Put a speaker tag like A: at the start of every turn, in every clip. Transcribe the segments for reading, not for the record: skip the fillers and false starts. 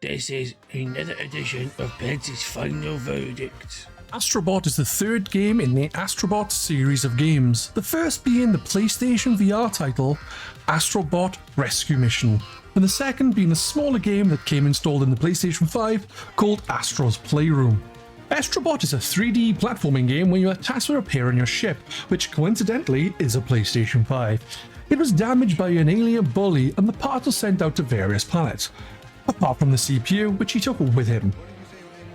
A: This is another edition of Petz's Final Verdict.
B: Astro Bot is the third game in the Astro Bot series of games, the first being the PlayStation VR title, Astro Bot Rescue Mission, and the second being a smaller game that came installed in the PlayStation 5 called Astro's Playroom. Astro Bot is a 3D platforming game where you are tasked with repairing your ship, which coincidentally is a PlayStation 5. It was damaged by an alien bully and the parts were sent out to various planets, apart from the CPU, which he took with him.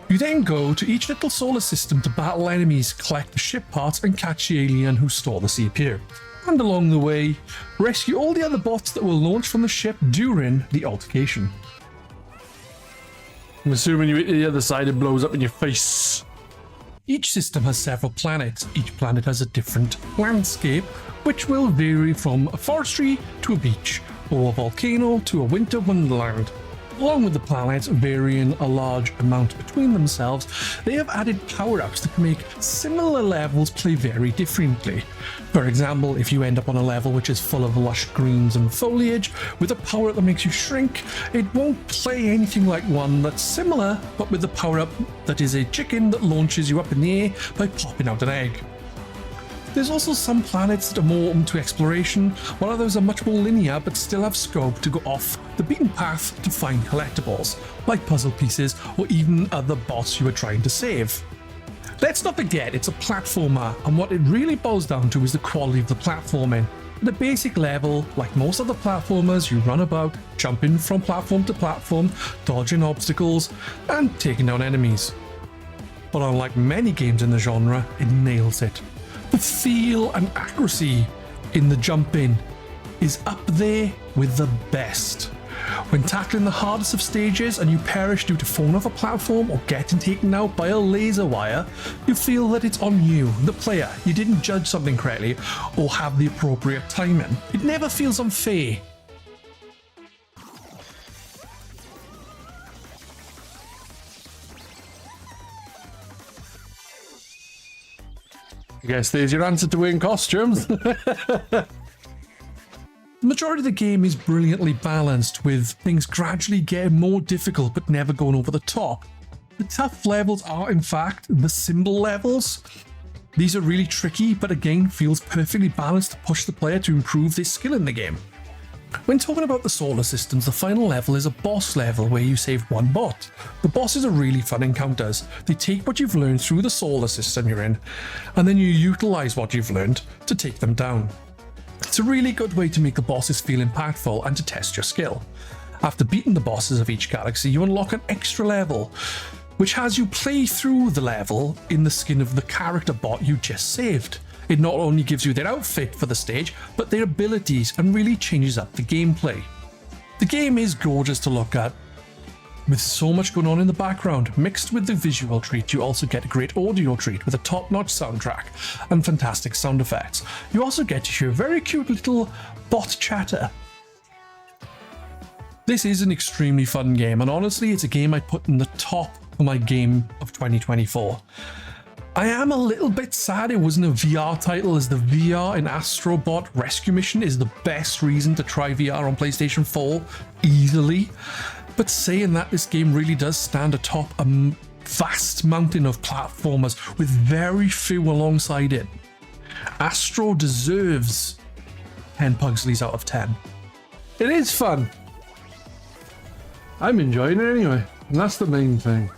B: You then go to each little solar system to battle enemies, collect the ship parts and catch the alien who stole the CPU. And along the way, rescue all the other bots that will launch from the ship during the altercation.
C: I'm assuming you hit the other side and blows up in your face.
B: Each system has several planets. Each planet has a different landscape, which will vary from a forestry to a beach, or a volcano to a winter wonderland. Along with the planets varying a large amount between themselves, they have added power-ups that can make similar levels play very differently. For example, if you end up on a level which is full of lush greens and foliage, with a power-up that makes you shrink, it won't play anything like one that's similar, but with the power-up that is a chicken that launches you up in the air by popping out an egg. There's also some planets that are more open to exploration, while others are much more linear but still have scope to go off the beaten path to find collectibles, like puzzle pieces or even other boss you are trying to save. Let's not forget it's a platformer, and what it really boils down to is the quality of the platforming. At a basic level, like most other platformers, you run about, jumping from platform to platform, dodging obstacles, and taking down enemies. But unlike many games in the genre, it nails it. The feel and accuracy in the jumping is up there with the best. When tackling the hardest of stages and you perish due to falling off a platform or getting taken out by a laser wire, you feel that it's on you, the player. You didn't judge something correctly or have the appropriate timing. It never feels unfair.
C: I guess there's your answer to wearing costumes.
B: The majority of the game is brilliantly balanced, with things gradually getting more difficult but never going over the top. The tough levels are in fact the symbol levels. These are really tricky, but again feels perfectly balanced to push the player to improve their skill in the game. When talking about the solar systems, the final level is a boss level where you save one bot. The bosses are really fun encounters. They take what you've learned through the solar system you're in, and then you utilize what you've learned to take them down. It's a really good way to make the bosses feel impactful and to test your skill. After beating the bosses of each galaxy, you unlock an extra level, which has you play through the level in the skin of the character bot you just saved. It not only gives you their outfit for the stage, but their abilities, and really changes up the gameplay. The game is gorgeous to look at. With so much going on in the background, mixed with the visual treat, you also get a great audio treat with a top-notch soundtrack and fantastic sound effects. You also get to hear a very cute little bot chatter. This is an extremely fun game, and honestly it's a game I put in the top of my game of 2024. I am a little bit sad it wasn't a VR title, as the VR in Astro Bot Rescue Mission is the best reason to try VR on PlayStation 4, easily. But saying that, this game really does stand atop a vast mountain of platformers with very few alongside it. Astro deserves 10 Pugsleys out of 10.
C: It is fun. I'm enjoying it anyway, and that's the main thing.